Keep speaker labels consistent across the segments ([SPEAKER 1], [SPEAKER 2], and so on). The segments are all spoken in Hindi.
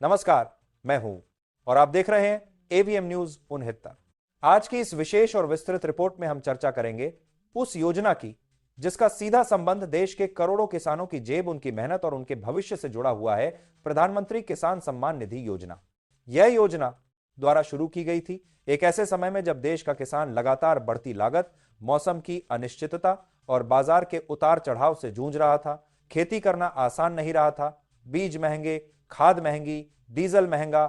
[SPEAKER 1] नमस्कार, मैं हूं और आप देख रहे हैं एवीएम न्यूज 69। आज की इस विशेष और विस्तृत रिपोर्ट में हम चर्चा करेंगे उस योजना की जिसका सीधा संबंध देश के करोड़ों किसानों की जेब, उनकी मेहनत और उनके भविष्य से जुड़ा हुआ है। प्रधानमंत्री किसान सम्मान निधि योजना। यह योजना द्वारा शुरू की गई थी एक ऐसे समय में जब देश का किसान लगातार बढ़ती लागत, मौसम की अनिश्चितता और बाजार के उतार चढ़ाव से जूझ रहा था। खेती करना आसान नहीं रहा था। बीज महंगे, खाद महंगी, डीजल महंगा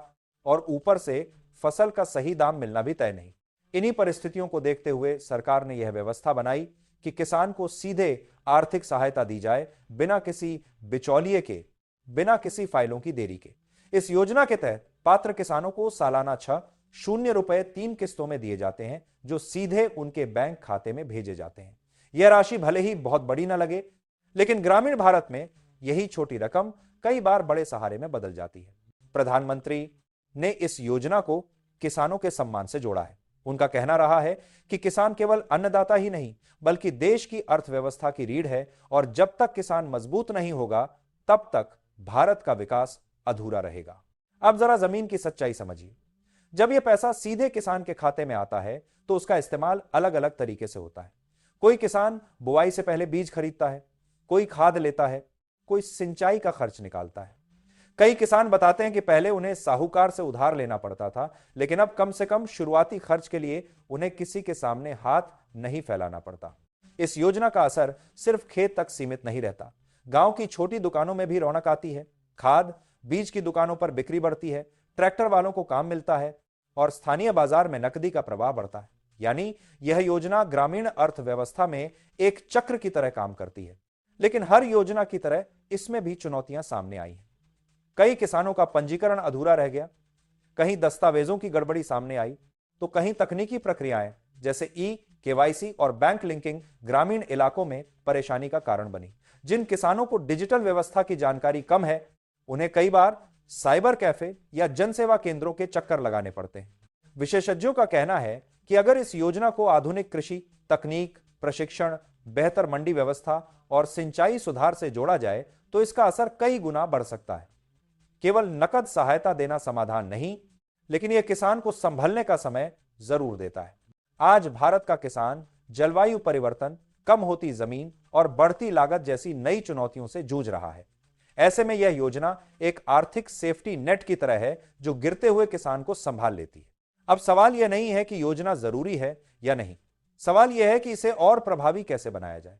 [SPEAKER 1] और ऊपर से फसल का सही दाम मिलना भी तय नहीं। इन्हीं परिस्थितियों को देखते हुए सरकार ने यह व्यवस्था बनाई कि किसान को सीधे आर्थिक सहायता दी जाए, बिना किसी बिचौलिए के, बिना किसी फाइलों की देरी के। इस योजना के तहत पात्र किसानों को सालाना 0 रुपए 3 किस्तों में दिए जाते हैं, जो सीधे उनके बैंक खाते में भेजे जाते हैं। यह राशि भले ही बहुत बड़ी न लगे, लेकिन ग्रामीण भारत में यही छोटी रकम कई बार बड़े सहारे में बदल जाती है। प्रधानमंत्री ने इस योजना को किसानों के सम्मान से जोड़ा है। उनका कहना रहा है कि किसान केवल अन्नदाता ही नहीं, बल्कि देश की अर्थव्यवस्था की रीढ़ है और जब तक किसान मजबूत नहीं होगा, तब तक भारत का विकास अधूरा रहेगा। अब जरा जमीन की सच्चाई समझिए। जब यह पैसा सीधे किसान के खाते में आता है, तो उसका इस्तेमाल अलग अलग तरीके से होता है। कोई किसान बुआई से पहले बीज खरीदता है, कोई खाद लेता है, कोई सिंचाई का खर्च निकालता है। कई किसान बताते हैं कि पहले उन्हें साहूकार से उधार लेना पड़ता था, लेकिन अब कम से कम शुरुआती खर्च के लिए उन्हें किसी के सामने हाथ नहीं फैलाना पड़ता। इस योजना का असर सिर्फ खेत तक सीमित नहीं रहता। गांव की छोटी दुकानों में भी रौनक आती है। खाद, बीज की दुकानों पर बिक्री बढ़ती है, ट्रैक्टर वालों को काम मिलता है और स्थानीय बाजार में नकदी का प्रवाह बढ़ता है। यानी यह योजना ग्रामीण अर्थव्यवस्था में एक चक्र की तरह काम करती है। लेकिन हर योजना की तरह इसमें भी चुनौतियां सामने आई हैं। कई किसानों का पंजीकरण अधूरा रह गया, कहीं दस्तावेजों की गड़बड़ी सामने आई, तो कहीं तकनीकी प्रक्रियाएं जैसे केवाईसी और बैंक लिंकिंग ग्रामीण इलाकों में परेशानी का कारण बनी। जिन किसानों को डिजिटल व्यवस्था की जानकारी कम है, उन्हें कई बार साइबर कैफे या जनसेवा केंद्रों के चक्कर लगाने पड़ते हैं। विशेषज्ञों का कहना है कि अगर इस योजना को आधुनिक कृषि तकनीक, प्रशिक्षण, बेहतर मंडी व्यवस्था और सिंचाई सुधार से जोड़ा जाए, तो इसका असर कई गुना बढ़ सकता है। केवल नकद सहायता देना समाधान नहीं, लेकिन यह किसान को संभलने का समय जरूर देता है। आज भारत का किसान जलवायु परिवर्तन, कम होती जमीन और बढ़ती लागत जैसी नई चुनौतियों से जूझ रहा है। ऐसे में यह योजना एक आर्थिक सेफ्टी नेट की तरह है, जो गिरते हुए किसान को संभाल लेती है। अब सवाल यह नहीं है कि योजना जरूरी है या नहीं, सवाल यह है कि इसे और प्रभावी कैसे बनाया जाए।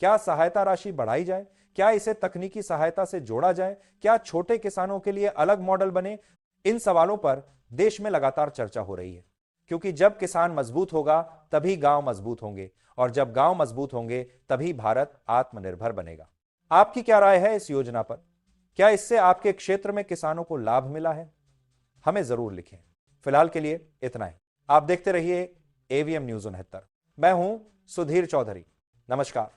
[SPEAKER 1] क्या सहायता राशि बढ़ाई जाए? क्या इसे तकनीकी सहायता से जोड़ा जाए? क्या छोटे किसानों के लिए अलग मॉडल बने? इन सवालों पर देश में लगातार चर्चा हो रही है, क्योंकि जब किसान मजबूत होगा, तभी गांव मजबूत होंगे, और जब गांव मजबूत होंगे, तभी भारत आत्मनिर्भर बनेगा। आपकी क्या राय है इस योजना पर? क्या इससे आपके क्षेत्र में किसानों को लाभ मिला है? हमें जरूर लिखें। फिलहाल के लिए इतना ही। आप देखते रहिए एवीएम न्यूज 69। मैं हूं सुधीर चौधरी। नमस्कार।